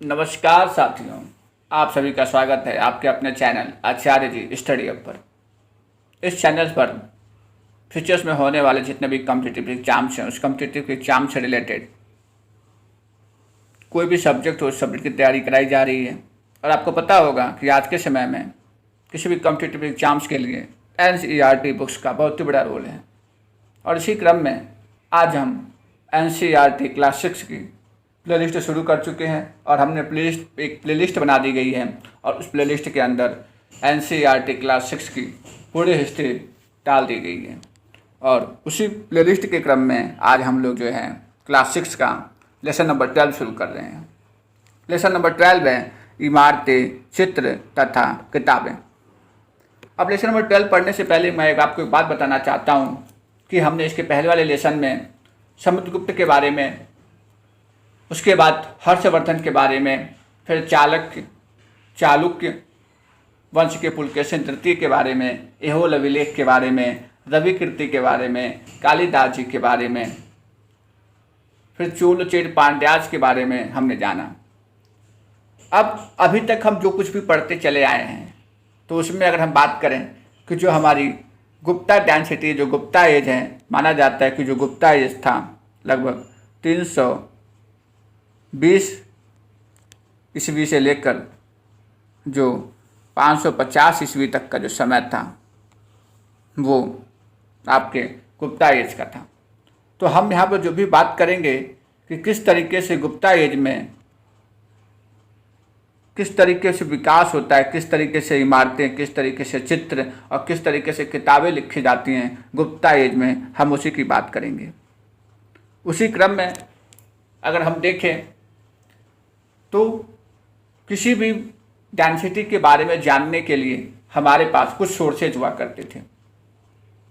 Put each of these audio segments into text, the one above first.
नमस्कार साथियों, आप सभी का स्वागत है आपके अपने चैनल आचार्य जी स्टडी हब पर। इस चैनल पर फ्यूचर्स में होने वाले जितने भी कॉम्पिटिटिव एग्जाम्स हैं उस कॉम्पिटिटिव एग्जाम से रिलेटेड कोई भी सब्जेक्ट हो उस सब्जेक्ट की तैयारी कराई जा रही है। और आपको पता होगा कि आज के समय में किसी भी कॉम्पिटिटिव एग्जाम्स के लिए NCERT बुक्स का बहुत ही बड़ा रोल है। और इसी क्रम में आज हम NCERT क्लास 6 की प्लेलिस्ट शुरू कर चुके हैं और हमने एक प्लेलिस्ट बना दी गई है और उस प्लेलिस्ट के अंदर NCERT क्लास 6 की पूरी हिस्ट्री डाल दी गई है। और उसी प्लेलिस्ट के क्रम में आज हम लोग जो है क्लास 6 का लेसन नंबर 12 शुरू कर रहे हैं। लेसन नंबर 12 है इमारतें, चित्र तथा किताबें। अब लेसन नंबर 12 पढ़ने से पहले मैं आपको एक बात बताना चाहता हूँ कि हमने इसके पहले वाले लेसन में समुद्रगुप्त के बारे में, उसके बाद हर्षवर्धन के बारे में, फिर चालुक्य वंश के पुलकेशिन तृतीय के बारे में, ऐहोल अभिलेख के बारे में, रवि कीर्ति के बारे में, कालिदास जी के बारे में, फिर चूल चेर पांड्याज के बारे में हमने जाना। अब अभी तक हम जो कुछ भी पढ़ते चले आए हैं तो उसमें अगर हम बात करें कि जो हमारी गुप्ता डायनेसिटी, जो गुप्ता एज है, माना जाता है कि जो गुप्ता एज था लगभग 320 ईस्वी से लेकर जो 550 ईस्वी तक का जो समय था वो आपके गुप्ता एज का था। तो हम यहाँ पर जो भी बात करेंगे कि किस तरीके से गुप्ता एज में किस तरीके से विकास होता है, किस तरीके से इमारतें, किस तरीके से चित्र और किस तरीके से किताबें लिखी जाती हैं गुप्ता एज में, हम उसी की बात करेंगे। उसी क्रम में अगर हम देखें तो किसी भी डायनेसिटी के बारे में जानने के लिए हमारे पास कुछ सोर्सेज हुआ करते थे।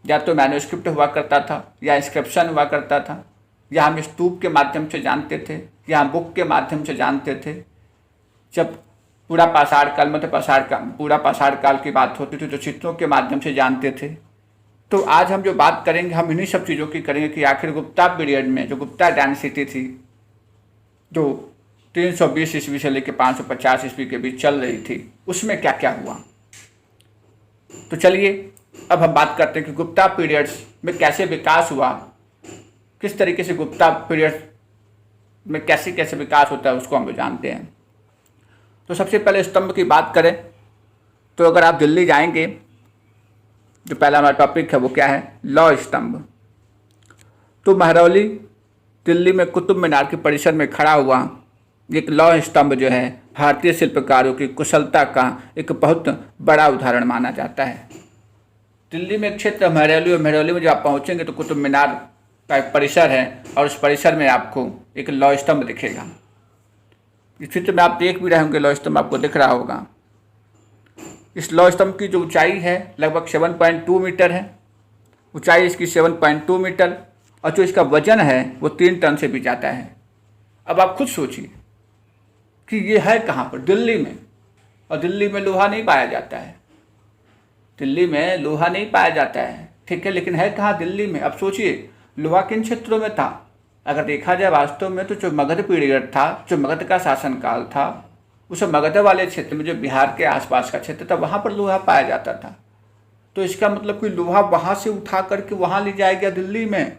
या तो मैन्युस्क्रिप्ट हुआ करता था, या इंस्क्रिप्शन हुआ करता था, या हम स्तूप के माध्यम से जानते थे, या हम बुक के माध्यम से जानते थे। जब पूरा पाषाण काल में पूरा पाषाण काल की बात होती थी तो चित्रों के माध्यम से जानते थे। तो आज हम जो बात करेंगे हम इन्हीं सब चीज़ों की करेंगे कि आखिर गुप्ता पीरियड में जो गुप्ता डायनेसिटी थी जो 320 ईस्वी से लेकर 550 ईस्वी के बीच चल रही थी उसमें क्या क्या हुआ। तो चलिए अब हम बात करते हैं कि गुप्ता पीरियड्स में कैसे विकास हुआ, किस तरीके से गुप्ता पीरियड में कैसे कैसे विकास होता है उसको हम जानते हैं। तो सबसे पहले स्तंभ की बात करें तो अगर आप दिल्ली जाएंगे, जो पहला हमारा टॉपिक है वो क्या है, लौह स्तंभ। तो महरौली दिल्ली में कुतुब मीनार के परिसर में खड़ा हुआ एक लौह स्तंभ जो है भारतीय शिल्पकारों की कुशलता का एक बहुत बड़ा उदाहरण माना जाता है। दिल्ली में एक क्षेत्र महरौली, और महरौली में जब आप पहुँचेंगे तो कुतुब मीनार का एक परिसर है और उस परिसर में आपको एक लौह स्तंभ दिखेगा। इस चित्र में आप देख भी रहे होंगे, लौह स्तंभ आपको दिख रहा होगा। इस लौह स्तंभ की जो ऊंचाई है लगभग 7.2 मीटर है, ऊंचाई इसकी 7.2 मीटर, और जो इसका वजन है वो 3 टन से भी ज़्यादा है। अब आप खुद सोचिए कि ये है कहाँ पर, दिल्ली में, और दिल्ली में लोहा नहीं पाया जाता है, दिल्ली में लोहा नहीं पाया जाता है, ठीक है, लेकिन है कहाँ, दिल्ली में। अब सोचिए लोहा किन क्षेत्रों में था। अगर देखा जाए वास्तव में तो जो मगध पीरियड था, जो मगध का शासनकाल था, उस मगध वाले क्षेत्र में जो बिहार के आसपास का क्षेत्र था वहाँ पर लोहा पाया जाता था। तो इसका मतलब कि लोहा वहाँ से उठा करके वहाँ ले जाया गया दिल्ली में।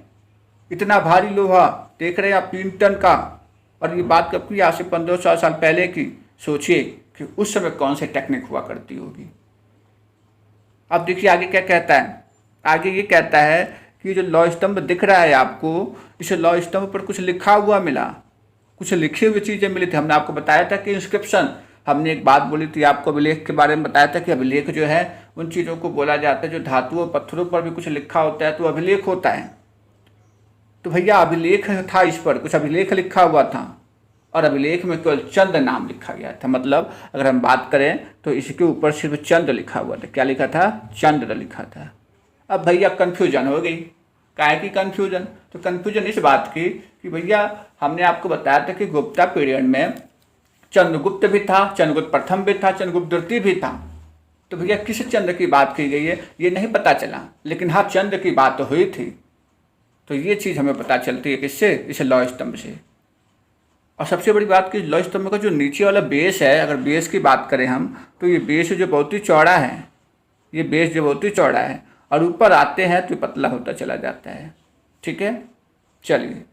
इतना भारी लोहा देख रहे हैं आप, 3 टन का। और ये बात कब की, आज से 1500 साल पहले की। सोचिए कि उस समय कौन सी टेक्निक हुआ करती होगी। अब देखिए आगे क्या कहता है, आगे ये कहता है कि जो लौह स्तंभ दिख रहा है आपको, इस लौह स्तंभ पर कुछ लिखा हुआ मिला, कुछ लिखी हुई चीज़ें मिली थी। हमने आपको बताया था कि इंस्क्रिप्शन, हमने एक बात बोली थी आपको अभिलेख के बारे में बताया था कि अभिलेख जो है उन चीज़ों को बोला जाता है जो धातुओं पत्थरों पर भी कुछ लिखा होता है तो अभिलेख होता है। तो भैया अभिलेख था, इस पर कुछ अभिलेख लिखा हुआ था और अभिलेख में केवल चंद नाम लिखा गया था। मतलब अगर हम बात करें तो इसके ऊपर सिर्फ चंद्र लिखा हुआ था। क्या लिखा था, चंद्र लिखा था। अब भैया कन्फ्यूजन हो गई, काहे की कन्फ्यूजन, तो कन्फ्यूजन इस बात की कि भैया हमने आपको बताया था कि गुप्ता पीरियड में चंद्रगुप्त भी था, चंद्रगुप्त प्रथम भी था, चंद्रगुप्त द्वितीय भी था। तो भैया किस चंद्र की बात की गई है ये नहीं पता चला, लेकिन हाँ चंद्र की बात तो हुई थी। तो ये चीज़ हमें पता चलती है किससे, इस लौह स्तंभ से। और सबसे बड़ी बात कि लौह स्तंभ का जो नीचे वाला बेस है, अगर बेस की बात करें हम, तो ये बेस जो बहुत ही चौड़ा है, ये बेस जो बहुत ही चौड़ा है, और ऊपर आते हैं तो पतला होता चला जाता है। ठीक है, चलिए,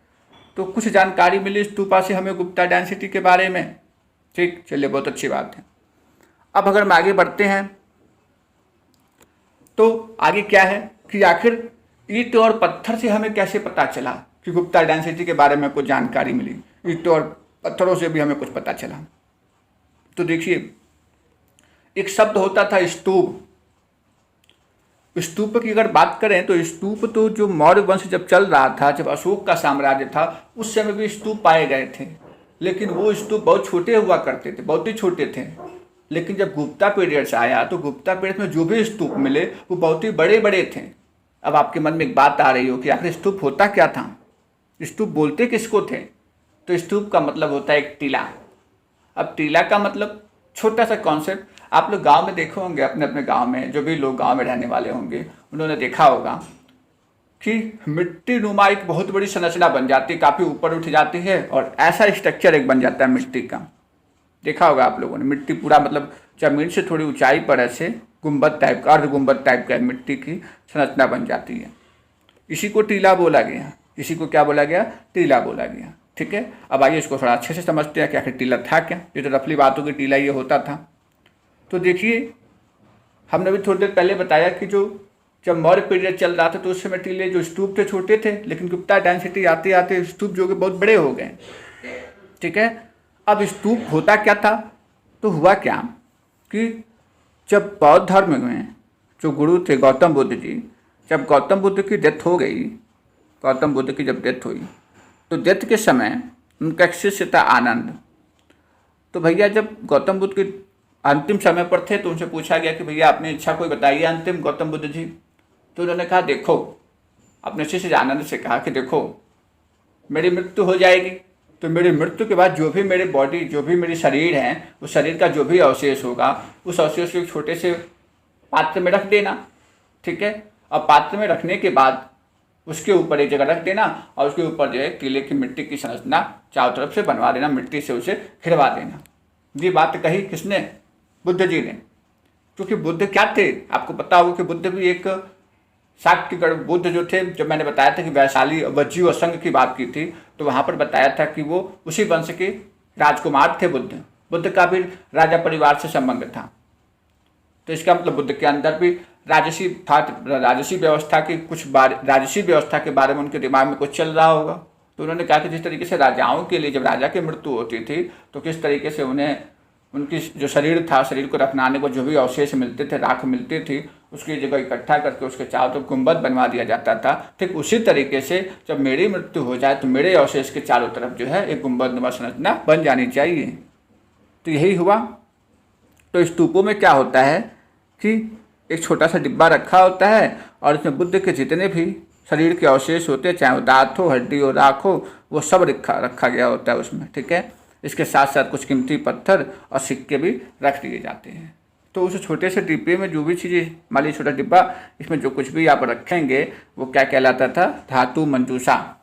तो कुछ जानकारी मिली स्तूपा से हमें गुप्ता डेंसिटी के बारे में। ठीक, चलिए, बहुत अच्छी बात है। अब अगर हम आगे बढ़ते हैं तो आगे क्या है कि आखिर ईंट और पत्थर से हमें कैसे पता चला कि गुप्ता डेंसिटी के बारे में कुछ जानकारी मिली, ईंट और पत्थरों से भी हमें कुछ पता चला। तो देखिए, एक शब्द होता था स्तूप। स्तूप की अगर बात करें तो स्तूप तो जो मौर्य वंश जब चल रहा था, जब अशोक का साम्राज्य था, उस समय भी स्तूप पाए गए थे, लेकिन वो स्तूप बहुत छोटे हुआ करते थे, बहुत ही छोटे थे। लेकिन जब गुप्ता पीरियड से आया तो गुप्ता पीरियड में जो भी स्तूप मिले वो बहुत ही बड़े बड़े थे। अब आपके मन में एक बात आ रही हो कि आखिर स्तूप होता क्या था, स्तूप बोलते किसको थे? तो स्तूप का मतलब होता है एक टीला। अब टीला का मतलब छोटा सा कॉन्सेप्ट, आप लोग गांव में देखे होंगे, अपने अपने गांव में जो भी लोग गांव में रहने वाले होंगे उन्होंने देखा होगा कि मिट्टी नुमा एक बहुत बड़ी संरचना बन जाती है, काफ़ी ऊपर उठ जाती है और ऐसा स्ट्रक्चर एक बन जाता है मिट्टी का। देखा होगा आप लोगों ने, मिट्टी पूरा मतलब जमीन से थोड़ी ऊंचाई पर ऐसे गुंबद टाइप का, अर्ध गुंबद टाइप का मिट्टी की संरचना बन जाती है। इसी को टीला बोला गया, इसी को क्या बोला गया? टीला बोला गया। ठीक है, अब आइए इसको थोड़ा अच्छे से समझते हैं कि आखिर टीला था क्या। ये तो रफली बात होगी, टीला ये होता था। तो देखिए, हमने भी थोड़ी देर पहले बताया कि जब मौर्य पीरियड चल रहा था तो उस समय टीले जो स्तूप थे छोटे थे, लेकिन गुप्ता डेंसिटी आते आते स्तूप जो कि बहुत बड़े हो गए। ठीक है, अब स्तूप होता क्या था? तो हुआ क्या कि जब बौद्ध धर्म में जो गुरु थे गौतम बुद्ध जी, जब गौतम बुद्ध की डेथ हो गई, गौतम बुद्ध की जब डेथ हुई तो डेथ के समय उनका एक शिष्य था आनंद। तो भैया जब गौतम बुद्ध के अंतिम समय पर थे तो उनसे पूछा गया कि भैया अपनी इच्छा कोई बताइए अंतिम, गौतम बुद्ध जी। तो उन्होंने कहा देखो, अपने शिष्य आनंद से कहा कि देखो मेरी मृत्यु हो जाएगी, तो मेरी मृत्यु के बाद जो भी मेरे बॉडी, जो भी मेरी शरीर है, उस शरीर का जो भी अवशेष होगा उस अवशेष को एक छोटे से पात्र में रख देना। ठीक है, अब पात्र में रखने के बाद उसके ऊपर एक जगह रख देना और उसके ऊपर जो है टीले की मिट्टी की संरचना चारों तरफ से बनवा देना, मिट्टी से उसे घिरवा देना। ये बात कही किसने? बुद्ध जी ने। क्योंकि बुद्ध क्या थे, आपको पता होगा कि बुद्ध भी एक शाक्यगढ़ बुद्ध जो थे, जब मैंने बताया था कि वैशाली वज्जीव संघ की बात की थी तो वहाँ पर बताया था कि वो उसी वंश के राजकुमार थे। बुद्ध का भी राजा परिवार से संबंध था। तो इसका मतलब बुद्ध के अंदर भी राजसी था, राजसी व्यवस्था की राजसी व्यवस्था के बारे में उनके दिमाग में कुछ चल रहा होगा। तो उन्होंने कहा कि जिस तरीके से राजाओं के लिए जब राजा की मृत्यु होती थी तो किस तरीके से उन्हें उनकी जो शरीर था, शरीर को रखनाने को जो भी अवशेष मिलते थे, राख मिलती थी, उसकी जगह इकट्ठा करके उसके चारों तरफ गुंबद बनवा दिया जाता था। ठीक उसी तरीके से जब मेरी मृत्यु हो जाए तो मेरे अवशेष के चारों तरफ जो है एक गुंबदनुमा संरचना बन जानी चाहिए। तो यही हुआ। तो स्तूपों में क्या होता है कि एक छोटा सा डिब्बा रखा होता है और इसमें बुद्ध के जितने भी शरीर के अवशेष होते हैं, चाहे वो दांत हो, हड्डी हो, राख हो, वो सब रखा गया होता है उसमें। ठीक है, इसके साथ साथ कुछ कीमती पत्थर और सिक्के भी रख दिए जाते हैं। तो उस छोटे से डिब्बे में जो भी चीज़ें, मान लीजिए छोटा डिब्बा, इसमें जो कुछ भी आप रखेंगे वो क्या कहलाता था? धातु मंजूषा।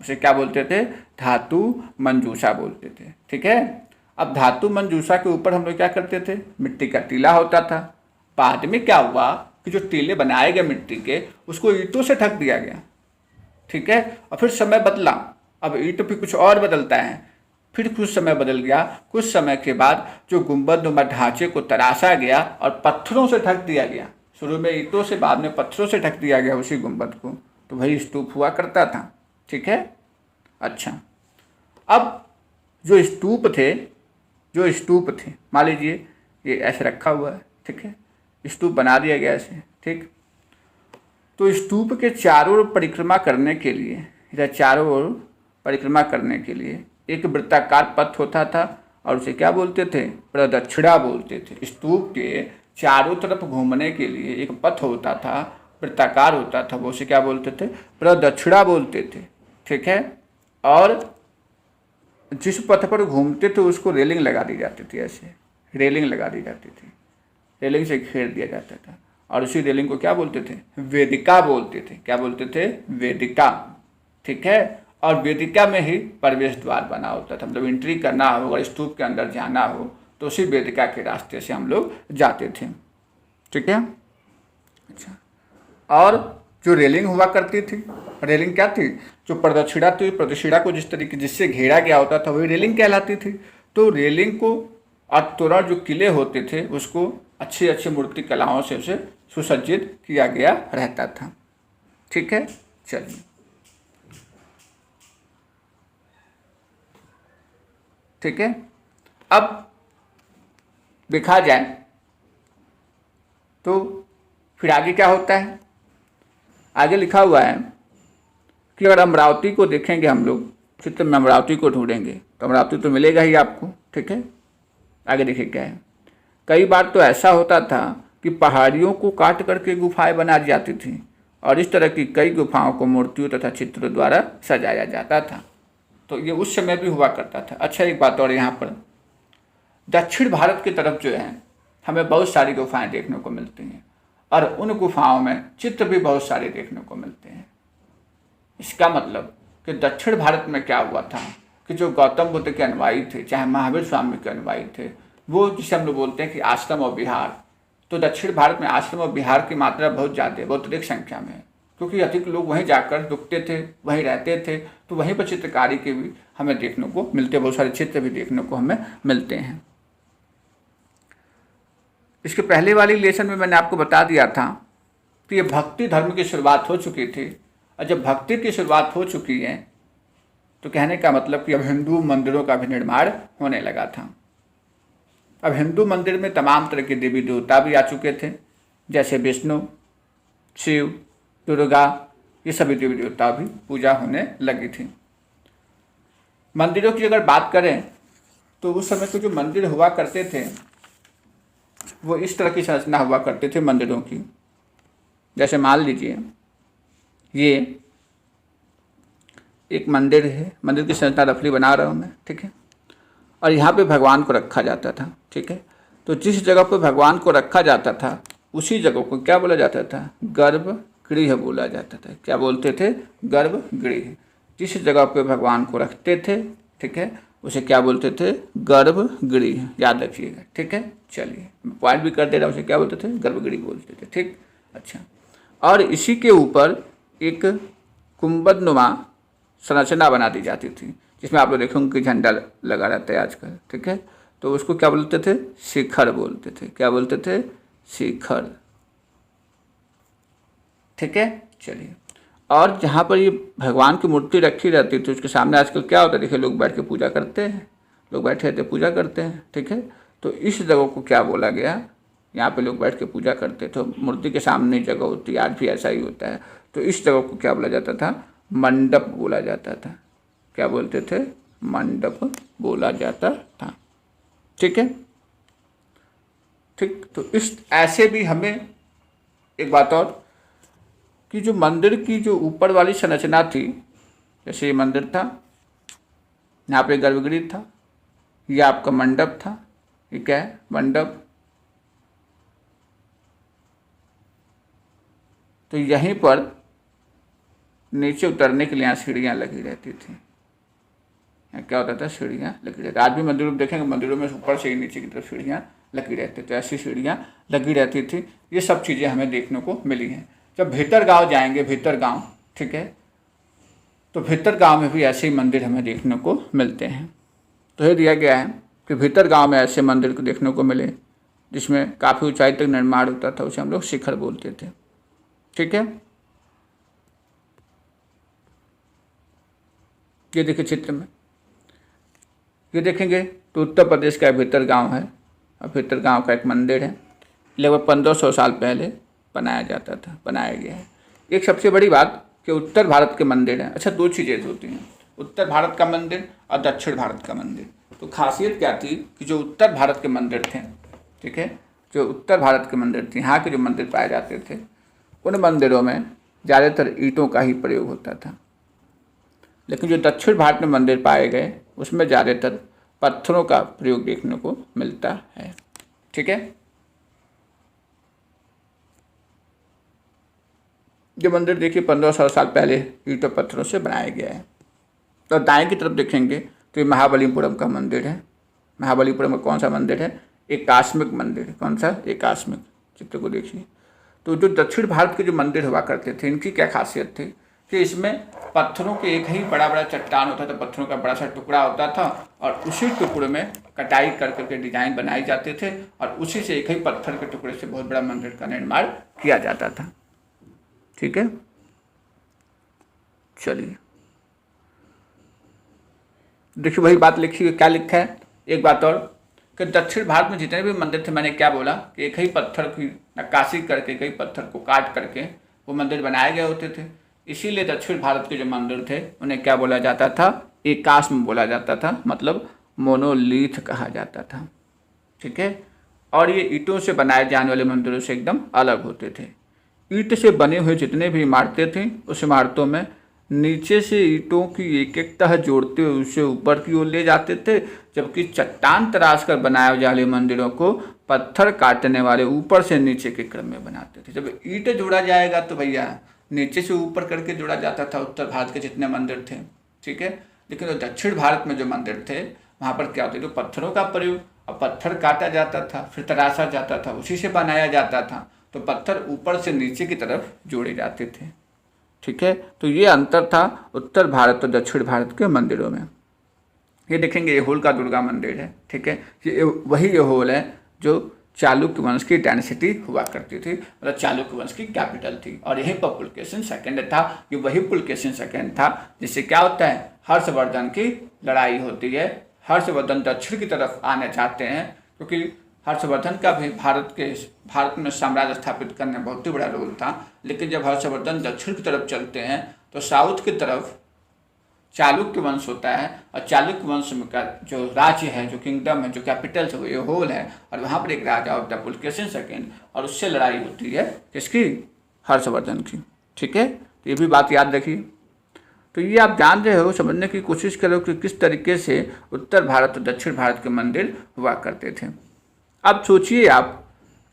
उसे क्या बोलते थे? धातु मंजूषा बोलते थे। ठीक है, अब धातु मंजूषा के ऊपर हम लोग क्या करते थे? मिट्टी का टीला होता था। बाद में क्या हुआ कि जो टीले बनाए गए मिट्टी के, उसको ईंटों से ढक दिया गया। ठीक है, और फिर समय बदला, अब ईंट भी कुछ और बदलता है, फिर कुछ समय बदल गया। कुछ समय के बाद जो गुंबदनुमा ढांचे को तराशा गया और पत्थरों से ढक दिया गया। शुरू में ईंटों से, बाद में पत्थरों से ढक दिया गया उसी गुंबद को, तो वही स्तूप हुआ करता था। ठीक है, अच्छा, अब जो स्तूप थे, मान लीजिए ये ऐसे रखा हुआ है। ठीक है, स्तूप बना दिया गया ऐसे। ठीक, तो स्तूप के चारों ओर परिक्रमा करने के लिए, या चारों ओर परिक्रमा करने के लिए एक वृत्ताकार पथ होता था और उसे क्या बोलते थे? प्रदक्षिणा बोलते थे। स्तूप के चारों तरफ घूमने के लिए एक पथ होता था, वृत्ताकार होता था, वो उसे क्या बोलते थे? प्रदक्षिणा बोलते थे। ठीक है, और जिस पथ पर घूमते थे उसको रेलिंग लगा दी जाती थी, ऐसे रेलिंग लगा दी जाती थी, रेलिंग से घेर दिया जाता था और उसी रेलिंग को क्या बोलते थे? वेदिका बोलते थे। क्या बोलते थे? वेदिका। ठीक है, और वेदिका में ही प्रवेश द्वार बना होता था। मतलब एंट्री करना हो, अगर स्तूप के अंदर जाना हो तो उसी वेदिका के रास्ते से हम लोग जाते थे। ठीक है। अच्छा, और जो रेलिंग हुआ करती थी, रेलिंग क्या थी, जो प्रदक्षिणा थी, प्रदक्षिणा को जिस तरीके जिससे घेरा गया होता था वही रेलिंग कहलाती थी। तो रेलिंग को और तोरण जो किले होते थे उसको अच्छी अच्छी मूर्ति कलाओं से उसे सुसज्जित किया गया रहता था। ठीक है। चलिए, ठीक है। अब देखा जाए तो फिर आगे क्या होता है। आगे लिखा हुआ है कि अगर अमरावती को देखेंगे, हम लोग चित्र में अमरावती को ढूंढेंगे तो अमरावती तो मिलेगा ही आपको। ठीक है। आगे देखिए क्या है। कई बार तो ऐसा होता था कि पहाड़ियों को काट करके गुफाएं बना दी जाती थी और इस तरह की कई गुफाओं को मूर्तियों तथा चित्रों द्वारा सजाया जाता था। तो ये उस समय भी हुआ करता था। अच्छा, एक बात और, यहाँ पर दक्षिण भारत की तरफ जो है हमें बहुत सारी गुफाएं देखने को मिलती हैं और उन गुफाओं में चित्र भी बहुत सारे देखने को मिलते हैं। इसका मतलब कि दक्षिण भारत में क्या हुआ था कि जो गौतम बुद्ध के अनुयायी थे, चाहे महावीर स्वामी के अनुयायी थे, वो जिसे हम लोग बोलते हैं कि आश्रम और विहार, तो दक्षिण भारत में आश्रम और विहार की मात्रा बहुत ज़्यादा है, बहुत अधिक संख्या में है, क्योंकि अधिक लोग वहीं जाकर रुकते थे, वहीं रहते थे। तो वहीं पर चित्रकारी के भी हमें देखने को मिलते, बहुत सारे चित्र भी देखने को हमें मिलते हैं। इसके पहले वाली लेसन में मैंने आपको बता दिया था कि ये भक्ति धर्म की शुरुआत हो चुकी थी, और जब भक्ति की शुरुआत हो चुकी है तो कहने का मतलब कि अब हिंदू मंदिरों का भी निर्माण होने लगा था। अब हिंदू मंदिर में तमाम तरह के देवी देवता भी आ चुके थे, जैसे विष्णु, शिव, दुर्गा, ये सभी देवी देवता भी पूजा होने लगी थी। मंदिरों की अगर बात करें तो उस समय के जो मंदिर हुआ करते थे वो इस तरह की संरचना हुआ करते थे मंदिरों की। जैसे मान लीजिए ये एक मंदिर है, मंदिर की संरचना रफली बना रहा हूँ मैं। ठीक है। और यहाँ पे भगवान को रखा जाता था। ठीक है। तो जिस जगह पर भगवान को रखा जाता था उसी जगह को क्या बोला जाता था, गर्भगृह बोला जाता था। क्या बोलते थे, गर्भगृह। जिस जगह पे भगवान को रखते थे, ठीक है, उसे क्या बोलते थे, गर्भगृह। याद रखिएगा। ठीक है। चलिए, पॉइंट भी कर दे रहा हूँ, उसे क्या बोलते थे, गर्भगृह बोलते थे। ठीक। अच्छा, और इसी के ऊपर एक कुंभनुमा संरचना बना दी जाती थी, जिसमें आप लोग देखेंगे कि झंडा लगा रहता है आजकल। ठीक है। तो उसको क्या बोलते थे, शिखर बोलते थे। क्या बोलते थे, शिखर। ठीक है। चलिए, और जहाँ पर ये भगवान की मूर्ति रखी रहती थी उसके सामने आजकल क्या होता है, देखिए लोग बैठ के पूजा करते हैं, लोग बैठे रहते पूजा करते हैं। ठीक है। तो इस जगह को क्या बोला गया, यहाँ पे लोग बैठ के पूजा करते तो मूर्ति के सामने जगह होती है, आज भी ऐसा ही होता है। तो इस जगह को क्या बोला जाता था, मंडप बोला जाता था। क्या बोलते थे, मंडप बोला जाता था। ठीक है। ठीक। तो इस ऐसे भी हमें एक बात और कि जो मंदिर की जो ऊपर वाली संरचना थी, जैसे ये मंदिर था, यहाँ पे गर्भगृह था, ये आपका मंडप था। ये क्या है, मंडप। तो यहीं पर नीचे उतरने के लिए यहाँ सीढ़ियाँ लगी रहती थी। यहाँ क्या होता था, सीढ़ियाँ लगी रहती। आज भी मंदिरों में देखेंगे, मंदिरों में ऊपर से नीचे की तरफ सीढ़ियाँ लगी रहती थी, ऐसी सीढ़ियाँ लगी रहती थी। ये सब चीज़ें हमें देखने को मिली हैं। जब भीतर गांव जाएंगे, भीतर गांव, ठीक है, तो भीतर गांव में भी ऐसे ही मंदिर हमें देखने को मिलते हैं। तो ये दिया गया है कि भीतर गांव में ऐसे मंदिर को देखने को मिले जिसमें काफ़ी ऊंचाई तक निर्माण होता था, उसे हम लोग शिखर बोलते थे। ठीक है। ये देखिए चित्र में, ये देखेंगे तो उत्तर प्रदेश का भीतर गांव है, और भीतर गांव का एक मंदिर है, लगभग 1500 साल पहले बनाया जाता था, बनाया गया है। एक सबसे बड़ी बात कि उत्तर भारत के मंदिर हैं। अच्छा, दो चीज़ें होती हैं, उत्तर भारत का मंदिर और दक्षिण भारत का मंदिर। तो खासियत क्या थी कि जो उत्तर भारत के मंदिर थे, ठीक है, जो उत्तर भारत के मंदिर थे, यहाँ के जो मंदिर पाए जाते थे, उन मंदिरों में ज़्यादातर ईंटों का ही प्रयोग होता था। लेकिन जो दक्षिण भारत में मंदिर पाए गए उसमें ज़्यादातर पत्थरों का प्रयोग देखने को मिलता है। ठीक है। जो मंदिर देखिए 1500 साल पहले ईंटों पत्थरों से बनाया गया है। तो दाएं की तरफ देखेंगे तो ये महाबलीपुरम का मंदिर है। महाबलीपुरम का कौन सा मंदिर है? एकाश्मिक मंदिर। कौन सा? एकाश्मिक। चित्र को देखिए। तो जो दक्षिण भारत के जो मंदिर हुआ करते थे, इनकी क्या खासियत थी कि इसमें पत्थरों के एक ही बड़ा बड़ा चट्टान होता था, पत्थरों का बड़ा सा टुकड़ा होता था और उसी टुकड़े में कटाई कर करके डिजाइन बनाए जाते थे और उसी से एक ही पत्थर के टुकड़े से बहुत बड़ा मंदिर का निर्माण किया जाता था। ठीक है, चलिए देखिए वही बात लिखी है। क्या लिखा है? एक बात और कि दक्षिण भारत में जितने भी मंदिर थे, मैंने क्या बोला कि एक ही पत्थर की नक्काशी करके, एक ही पत्थर को काट करके वो मंदिर बनाए गए होते थे। इसीलिए दक्षिण भारत के जो मंदिर थे उन्हें क्या बोला जाता था? एकाश्म बोला जाता था, मतलब मोनोलिथ कहा जाता था। ठीक है, और ये ईंटों से बनाए जाने वाले मंदिरों से एकदम अलग होते थे। ईंट से बने हुए जितने भी इमारतें थीं, उस इमारतों में नीचे से ईंटों की एक एक तह जोड़ते हुए उसे ऊपर की ओर ले जाते थे, जबकि चट्टान तराश कर बनाए जाने वाले मंदिरों को पत्थर काटने वाले ऊपर से नीचे के क्रम में बनाते थे। जब ईंट जोड़ा जाएगा तो भैया नीचे से ऊपर करके जोड़ा जाता था उत्तर भारत के जितने मंदिर थे। ठीक है, लेकिन तो दक्षिण भारत में जो मंदिर थे वहाँ पर क्या होता था? पत्थरों का प्रयोग, और पत्थर काटा जाता था, फिर तराशा जाता था, उसी से बनाया जाता था। तो पत्थर ऊपर से नीचे की तरफ जोड़े जाते थे। ठीक है, तो ये अंतर था उत्तर भारत और दक्षिण भारत के मंदिरों में। ये देखेंगे एहोल का दुर्गा मंदिर है। ठीक है, ये वही एहोल है जो चालुक्य वंश की डायनेसिटी हुआ करती थी, मतलब चालुक्य वंश की कैपिटल थी। और यहीं पर पुलकेशिन सेकंड था। ये वही पुलकेशिन सेकंड था जिससे क्या होता है? हर्षवर्धन की लड़ाई होती है। हर्षवर्धन दक्षिण की तरफ आना चाहते हैं क्योंकि हर्षवर्धन का भी भारत में साम्राज्य स्थापित करने में बहुत ही बड़ा रोल था। लेकिन जब हर्षवर्धन दक्षिण की तरफ चलते हैं तो साउथ की तरफ चालुक्य वंश होता है, और चालुक्य वंश में का जो राज्य है, जो किंगडम है, जो कैपिटल है, वो एहोल है। और वहाँ पर एक राजा होता है पुलकेशिन सेकंड, और उससे लड़ाई होती है किसकी? हर्षवर्धन की। ठीक है, तो ये भी बात याद रखिए। तो ये आप जान रहे हो, समझने की कोशिश करो कि किस तरीके से उत्तर भारत और दक्षिण भारत के मंदिर हुआ करते थे। अब सोचिए आप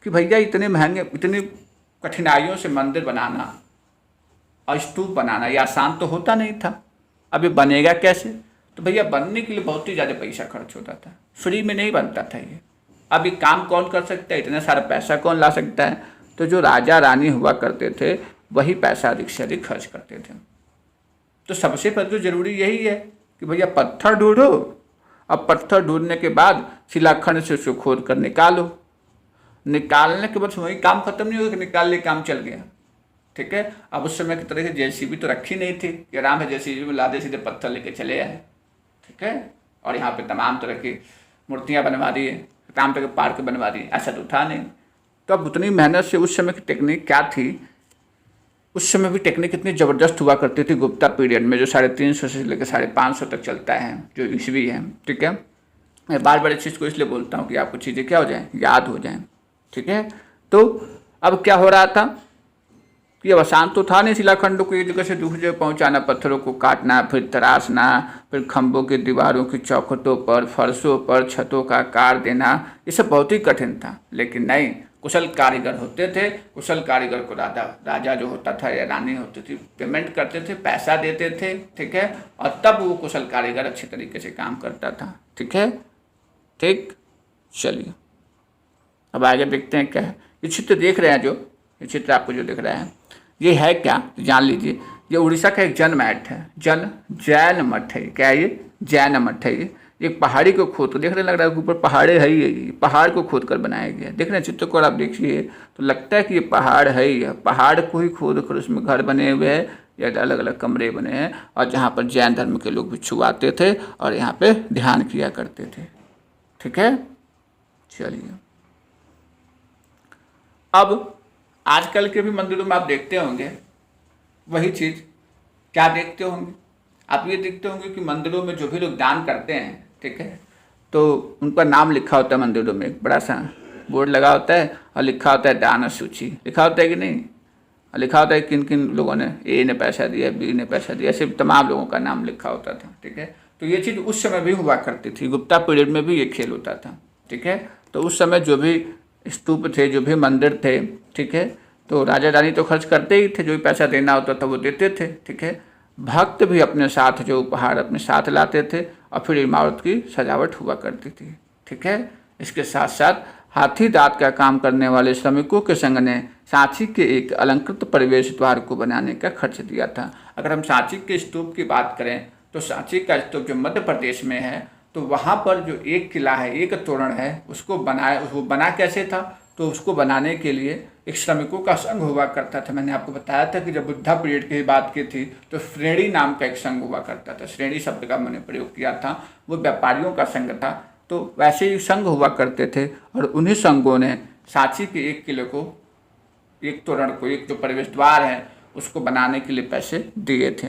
कि भैया इतने महंगे, इतनी कठिनाइयों से मंदिर बनाना और स्तूप बनाना ये आसान तो होता नहीं था। अब ये बनेगा कैसे? तो भैया बनने के लिए बहुत ही ज़्यादा पैसा खर्च होता था, फ्री में नहीं बनता था ये। अब ये काम कौन कर सकता है? इतना सारा पैसा कौन ला सकता है? तो जो राजा रानी हुआ करते थे वही पैसा अधिक से अधिक खर्च करते थे। तो सबसे पहले तो जरूरी यही है कि भैया पत्थर ढूंढो। अब पत्थर ढूंढने के बाद शिलाखंड से उसे खोद कर निकालो। निकालने के बाद वही काम खत्म नहीं होगा कि निकाल ले काम चल गया। ठीक है, अब उस समय की तरह से जेसीबी तो रखी नहीं थी कि आराम है जेसीबी में लादे सीधे पत्थर लेके चले आए। ठीक है, और यहाँ पे तमाम तरह की मूर्तियाँ बनवा दी, तमाम तरह के पार्क बनवा दिए, ऐसा तो था नहीं। तो अब उतनी मेहनत से उस समय की टेक्निक क्या थी? उस समय भी टेक्निक इतनी ज़बरदस्त हुआ करती थी गुप्ता पीरियड में, जो 350 से लेकर 550 तक चलता है, जो ईस्वी है। ठीक है, मैं बार बार इस चीज़ को इसलिए बोलता हूँ कि आपको चीज़ें क्या हो जाएं, याद हो जाएं। ठीक है, तो अब क्या हो रहा था कि अब आसान तो था नहीं शिलाखंडों को एक जगह से दूसरी जगह पहुँचाना, पत्थरों को काटना, फिर तराशना, फिर खंभों की दीवारों की चौखटों पर, फर्शों पर, छतों का आकार देना, ये सब बहुत ही कठिन था। लेकिन नहीं, कुशल कारीगर होते थे। कुशल कारीगर को राजा जो होता था या रानी होती थी पेमेंट करते थे, पैसा देते थे। ठीक है, और तब वो कुशल कारीगर अच्छे तरीके से काम करता था। ठीक है, ठीक, चलिए अब आगे देखते हैं क्या है। ये चित्र देख रहे हैं, जो ये चित्र आपको जो दिख रहा है ये है क्या, तो जान लीजिए ये उड़ीसा का एक जैन मठ है। जैन मठ है। क्या है ये? जैन मठ है। ये एक पहाड़ी को खोद कर, देख रहे लग रहा है ऊपर पहाड़े है ही, पहाड़ को खोद कर बनाया गया। देख रहे हैं चित्र को, आप देखिए तो लगता है कि ये पहाड़ है ही, पहाड़ को ही खोद कर उसमें घर बने हुए हैं या अलग अलग कमरे बने हैं, और जहाँ पर जैन धर्म के लोग भिक्षु आते थे और यहाँ पे ध्यान किया करते थे। ठीक है, चलिए अब आजकल के भी मंदिरों में आप देखते होंगे वही चीज़। क्या देखते होंगे आप? ये देखते होंगे कि मंदिरों में जो भी लोग दान करते हैं, ठीक है, तो उनका नाम लिखा होता है मंदिरों में, एक बड़ा सा बोर्ड लगा होता है और लिखा होता है दान सूची, लिखा होता है कि नहीं? और लिखा होता है किन किन लोगों ने, ए ने पैसा दिया, बी ने पैसा दिया, सिर्फ तमाम लोगों का नाम लिखा होता था। ठीक है, तो ये चीज़ उस समय भी हुआ करती थी, गुप्ता पीरियड में भी ये खेल होता था। ठीक है, तो उस समय जो भी स्तूप थे, जो भी मंदिर थे, ठीक है, तो राजा रानी तो खर्च करते ही थे, जो भी पैसा देना होता था वो देते थे। ठीक है, भक्त भी अपने साथ जो उपहार अपने साथ लाते थे और फिर इमारत की सजावट हुआ करती थी। ठीक है, इसके साथ साथ हाथी दांत का काम करने वाले श्रमिकों के संघ ने सांची के एक अलंकृत प्रवेश द्वार को बनाने का खर्च दिया था। अगर हम सांची के स्तूप की बात करें तो सांची का स्तूप जो मध्य प्रदेश में है, तो वहाँ पर जो एक किला है, एक तोरण है, उसको बना कैसे था? तो उसको बनाने के लिए एक श्रमिकों का संघ हुआ करता था। मैंने आपको बताया था कि जब बुद्धा पीरियड की बात की थी तो श्रेणी नाम का एक संघ हुआ करता था। श्रेणी शब्द का मैंने प्रयोग किया था, वो व्यापारियों का संघ था। तो वैसे ही संघ हुआ करते थे और उन्हीं संघों ने सांची के एक किले को, एक तोरण को, एक जो प्रवेश द्वार है उसको बनाने के लिए पैसे दिए थे।